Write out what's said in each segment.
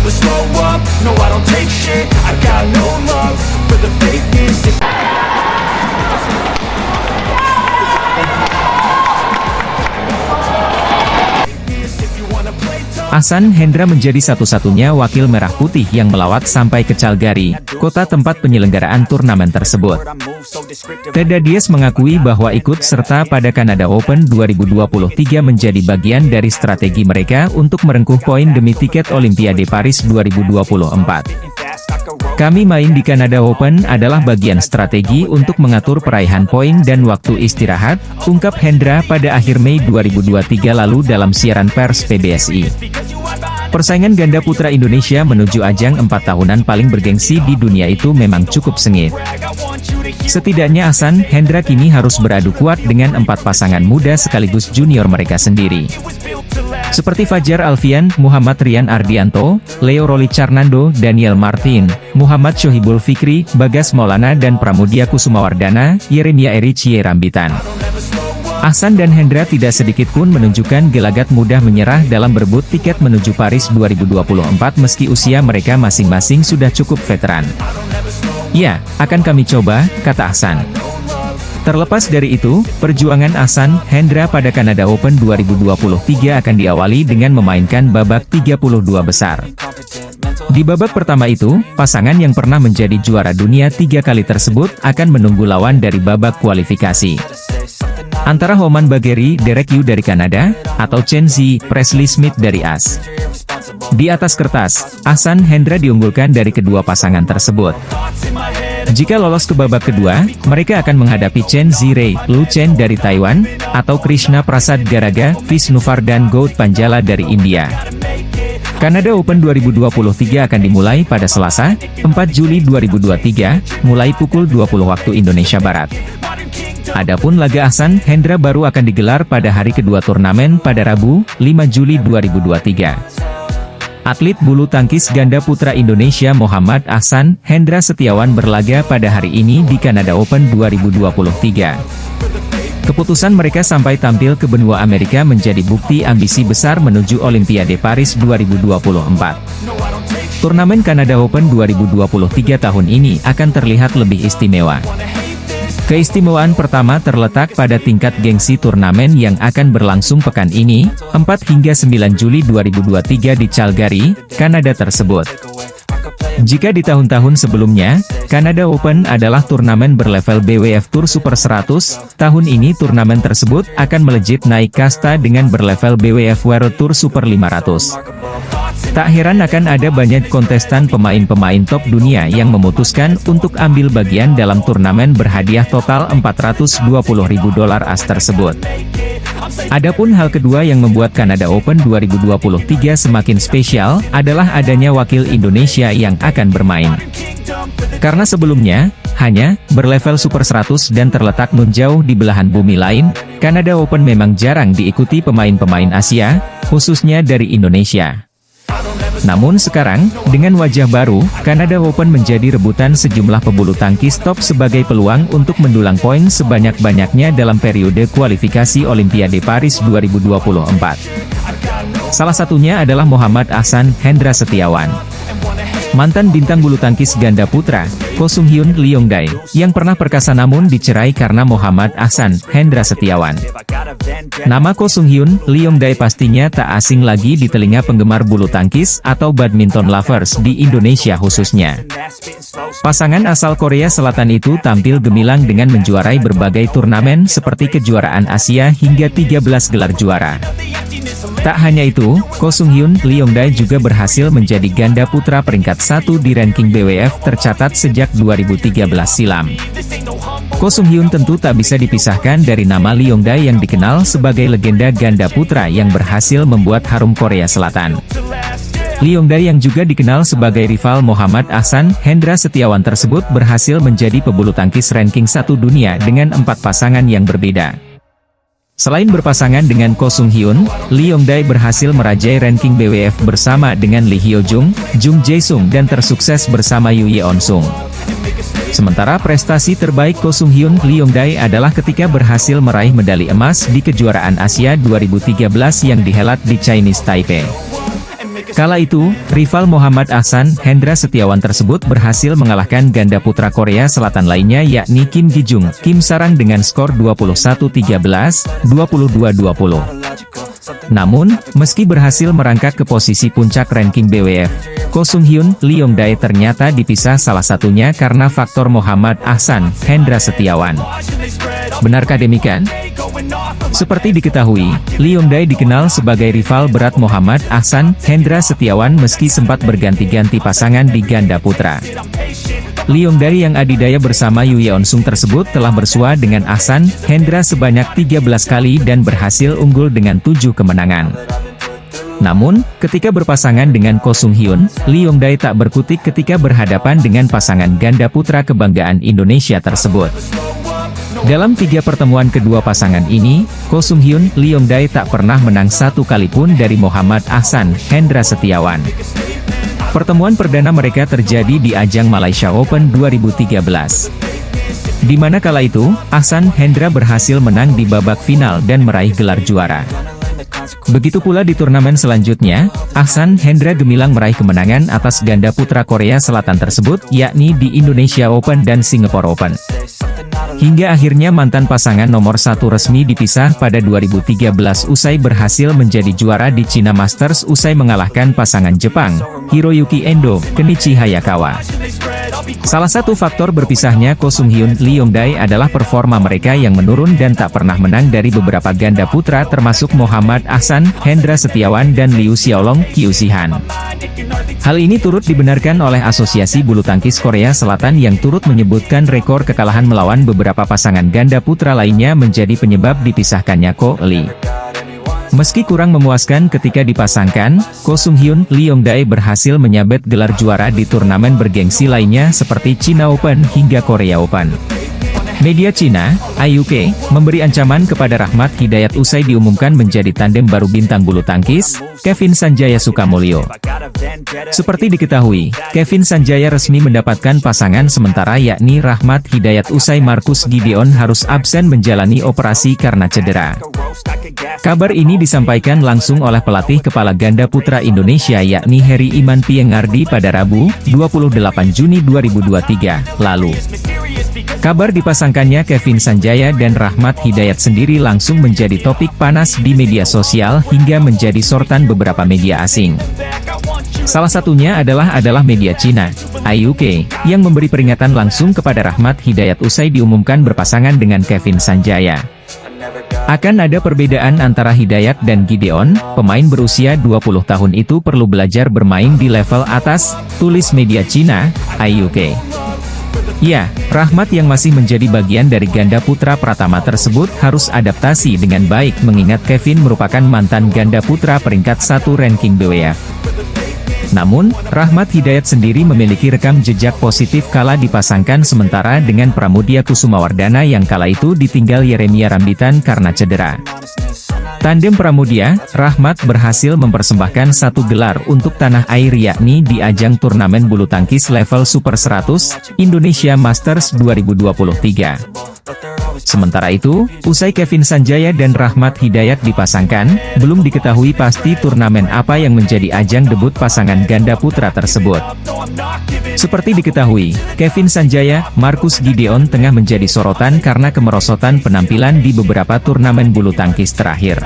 never slow up, no I don't take shit, I got no love for the fakeness. Ahsan Hendra menjadi satu-satunya wakil Merah Putih yang melawat sampai ke Calgary, kota tempat penyelenggaraan turnamen tersebut. Teda Diaz mengakui bahwa ikut serta pada Canada Open 2023 menjadi bagian dari strategi mereka untuk merengkuh poin demi tiket Olimpiade Paris 2024. Kami main di Canada Open adalah bagian strategi untuk mengatur peraihan poin dan waktu istirahat, ungkap Hendra pada akhir Mei 2023 lalu dalam siaran pers PBSI. Persaingan ganda putra Indonesia menuju ajang 4 tahunan paling bergengsi di dunia itu memang cukup sengit. Setidaknya Ahsan Hendra kini harus beradu kuat dengan 4 pasangan muda sekaligus junior mereka sendiri. Seperti Fajar Alfian, Muhammad Rian Ardianto, Leo Roli Carnando, Daniel Martin, Muhammad Shohibul Fikri, Bagas Maulana dan Pramudia Kusumawardana, Yeremia Ericie Rambitan. Ahsan dan Hendra tidak sedikit pun menunjukkan gelagat mudah menyerah dalam berebut tiket menuju Paris 2024 meski usia mereka masing-masing sudah cukup veteran. Ya, akan kami coba, kata Ahsan. Terlepas dari itu, perjuangan Ahsan Hendra pada Canada Open 2023 akan diawali dengan memainkan babak 32 besar. Di babak pertama itu, pasangan yang pernah menjadi juara dunia 3 kali tersebut akan menunggu lawan dari babak kualifikasi. Antara Roman Bagheri, Derek Yu dari Kanada, atau Chen Zi, Presley Smith dari AS. Di atas kertas, Ahsan Hendra diunggulkan dari kedua pasangan tersebut. Jika lolos ke babak kedua, mereka akan menghadapi Chen Zirei, Lu Chen dari Taiwan, atau Krishna Prasad Garaga, Visnuvardhan Gout Panjala dari India. Canada Open 2023 akan dimulai pada Selasa, 4 Juli 2023, mulai pukul 20 waktu Indonesia Barat. Adapun laga Ahsan Hendra baru akan digelar pada hari kedua turnamen pada Rabu, 5 Juli 2023. Atlet bulu tangkis ganda putra Indonesia Muhammad Ahsan Hendra Setiawan berlaga pada hari ini di Canada Open 2023. Keputusan mereka sampai tampil ke benua Amerika menjadi bukti ambisi besar menuju Olimpiade Paris 2024. Turnamen Canada Open 2023 tahun ini akan terlihat lebih istimewa. Keistimewaan pertama terletak pada tingkat gengsi turnamen yang akan berlangsung pekan ini, 4 hingga 9 Juli 2023 di Calgary, Kanada tersebut. Jika di tahun-tahun sebelumnya, Canada Open adalah turnamen berlevel BWF Tour Super 100, tahun ini turnamen tersebut akan melejit naik kasta dengan berlevel BWF World Tour Super 500. Tak heran akan ada banyak kontestan pemain-pemain top dunia yang memutuskan untuk ambil bagian dalam turnamen berhadiah total $420.000 AS tersebut. Adapun hal kedua yang membuat Canada Open 2023 semakin spesial, adalah adanya wakil Indonesia yang akan bermain. Karena sebelumnya, hanya berlevel Super 100 dan terletak nun jauh di belahan bumi lain, Canada Open memang jarang diikuti pemain-pemain Asia, khususnya dari Indonesia. Namun sekarang, dengan wajah baru, Canada Open menjadi rebutan sejumlah pebulu tangkis top sebagai peluang untuk mendulang poin sebanyak-banyaknya dalam periode kualifikasi Olimpiade Paris 2024. Salah satunya adalah Muhammad Ahsan Hendra Setiawan. Mantan bintang bulu tangkis ganda putra, Ko Sung Hyun Leongdae, yang pernah perkasa namun dicerai karena Muhammad Ahsan Hendra Setiawan. Nama Ko Sung Hyun Leongdae pastinya tak asing lagi di telinga penggemar bulu tangkis atau badminton lovers di Indonesia khususnya. Pasangan asal Korea Selatan itu tampil gemilang dengan menjuarai berbagai turnamen seperti kejuaraan Asia hingga 13 gelar juara. Tak hanya itu, Ko Sung Hyun Leongdae juga berhasil menjadi ganda putra peringkat 1 di ranking BWF tercatat sejak 2013 silam. Ko Sung Hyun tentu tak bisa dipisahkan dari nama Leongdae yang dikenal sebagai legenda ganda putra yang berhasil membuat harum Korea Selatan. Leongdae yang juga dikenal sebagai rival Muhammad Ahsan Hendra Setiawan tersebut berhasil menjadi pebulu tangkis ranking 1 dunia dengan 4 pasangan yang berbeda. Selain berpasangan dengan Ko Sung Hyun, Leongdae berhasil merajai ranking BWF bersama dengan Lee Hyo Jung, Jung Jae Sung dan tersukses bersama Yu Yeon Sung. Sementara prestasi terbaik Ko Sung Hyun Leongdae adalah ketika berhasil meraih medali emas di kejuaraan Asia 2013 yang dihelat di Chinese Taipei. Kala itu, rival Muhammad Ahsan Hendra Setiawan tersebut berhasil mengalahkan ganda putra Korea Selatan lainnya yakni Kim Gi-jung, Kim Sarang dengan skor 21-13, 22-20. Namun, meski berhasil merangkak ke posisi puncak ranking BWF, Ko Sung Hyun, Lee Yong Dae ternyata dipisah salah satunya karena faktor Muhammad Ahsan Hendra Setiawan. Benarkah demikian? Seperti diketahui, Lee Yong Dae dikenal sebagai rival berat Muhammad Ahsan Hendra Setiawan meski sempat berganti-ganti pasangan di ganda putra. Lee Yong Dae yang adidaya bersama Yu Yeon Sung tersebut telah bersua dengan Ahsan Hendra sebanyak 13 kali dan berhasil unggul dengan 7 kemenangan. Namun, ketika berpasangan dengan Ko Sung Hyun, Lee Yong Dae tak berkutik ketika berhadapan dengan pasangan ganda putra kebanggaan Indonesia tersebut. Dalam 3 pertemuan kedua pasangan ini, Ko Sung Hyun, Lee Yong Dae tak pernah menang satu kali pun dari Muhammad Ahsan Hendra Setiawan. Pertemuan perdana mereka terjadi di ajang Malaysia Open 2013. Di mana kala itu, Ahsan Hendra berhasil menang di babak final dan meraih gelar juara. Begitu pula di turnamen selanjutnya, Ahsan Hendra gemilang meraih kemenangan atas ganda putra Korea Selatan tersebut, yakni di Indonesia Open dan Singapore Open. Hingga akhirnya mantan pasangan nomor 1 resmi dipisah pada 2013 usai berhasil menjadi juara di China Masters usai mengalahkan pasangan Jepang, Hiroyuki Endo, Kenichi Hayakawa. Salah satu faktor berpisahnya Ko Sung Hyun, Lee Yong Dae adalah performa mereka yang menurun dan tak pernah menang dari beberapa ganda putra termasuk Muhammad Ahsan Hendra Setiawan dan Liu Xiaolong, Qiu Zihan. Hal ini turut dibenarkan oleh Asosiasi Bulu Tangkis Korea Selatan yang turut menyebutkan rekor kekalahan melawan beberapa pasangan ganda putra lainnya menjadi penyebab dipisahkannya Ko Lee. Meski kurang memuaskan ketika dipasangkan, Ko Sung Hyun, Lee Yong Dae berhasil menyabet gelar juara di turnamen bergengsi lainnya seperti China Open hingga Korea Open. Media Cina, IUK, memberi ancaman kepada Rahmat Hidayat usai diumumkan menjadi tandem baru bintang bulu tangkis, Kevin Sanjaya Sukamulyo. Seperti diketahui, Kevin Sanjaya resmi mendapatkan pasangan sementara yakni Rahmat Hidayat usai Marcus Gideon harus absen menjalani operasi karena cedera. Kabar ini disampaikan langsung oleh pelatih kepala ganda putra Indonesia yakni Heri Iman Piengardi pada Rabu, 28 Juni 2023, lalu. Kabar dipasangkannya Kevin Sanjaya dan Rahmat Hidayat sendiri langsung menjadi topik panas di media sosial hingga menjadi sorotan beberapa media asing. Salah satunya adalah media Cina, IUK, yang memberi peringatan langsung kepada Rahmat Hidayat usai diumumkan berpasangan dengan Kevin Sanjaya. Akan ada perbedaan antara Hidayat dan Gideon, pemain berusia 20 tahun itu perlu belajar bermain di level atas, tulis media Cina, IUK. Ya, Rahmat yang masih menjadi bagian dari ganda putra Pratama tersebut harus adaptasi dengan baik mengingat Kevin merupakan mantan ganda putra peringkat 1 ranking BWF. Namun, Rahmat Hidayat sendiri memiliki rekam jejak positif kala dipasangkan sementara dengan Pramudia Kusumawardana yang kala itu ditinggal Yeremia Rambitan karena cedera. Tandem Pramudia, Rahmat berhasil mempersembahkan 1 gelar untuk tanah air yakni di ajang turnamen bulu tangkis level Super 100, Indonesia Masters 2023. Sementara itu, usai Kevin Sanjaya dan Rahmat Hidayat dipasangkan, belum diketahui pasti turnamen apa yang menjadi ajang debut pasangan ganda putra tersebut. Seperti diketahui, Kevin Sanjaya, Marcus Gideon tengah menjadi sorotan karena kemerosotan penampilan di beberapa turnamen bulu tangkis terakhir.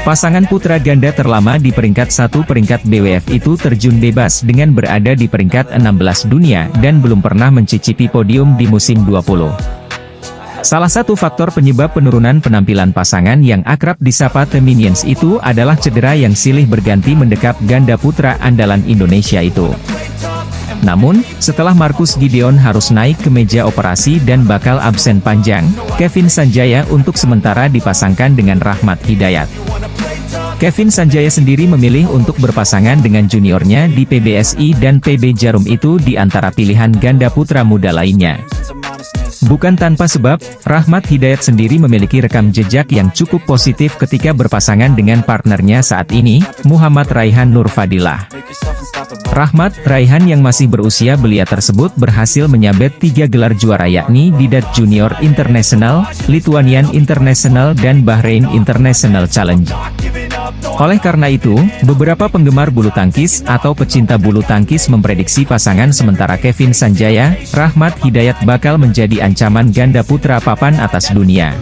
Pasangan putra ganda terlama di peringkat 1 peringkat BWF itu terjun bebas dengan berada di peringkat 16 dunia dan belum pernah mencicipi podium di musim 20. Salah satu faktor penyebab penurunan penampilan pasangan yang akrab disapa The Minions itu adalah cedera yang silih berganti mendekap ganda putra andalan Indonesia itu. Namun, setelah Marcus Gideon harus naik ke meja operasi dan bakal absen panjang, Kevin Sanjaya untuk sementara dipasangkan dengan Rahmat Hidayat. Kevin Sanjaya sendiri memilih untuk berpasangan dengan juniornya di PBSI dan PB Jarum itu di antara pilihan ganda putra muda lainnya. Bukan tanpa sebab, Rahmat Hidayat sendiri memiliki rekam jejak yang cukup positif ketika berpasangan dengan partnernya saat ini, Muhammad Raihan Nur Fadilah. Rahmat Raihan yang masih berusia belia tersebut berhasil menyabet 3 gelar juara yakni Didat Junior International, Lithuanian International dan Bahrain International Challenge. up, no, Oleh karena itu, beberapa penggemar bulu tangkis atau pecinta bulu tangkis memprediksi pasangan sementara Kevin Sanjaya, Rahmat Hidayat bakal menjadi ancaman ganda putra papan atas dunia.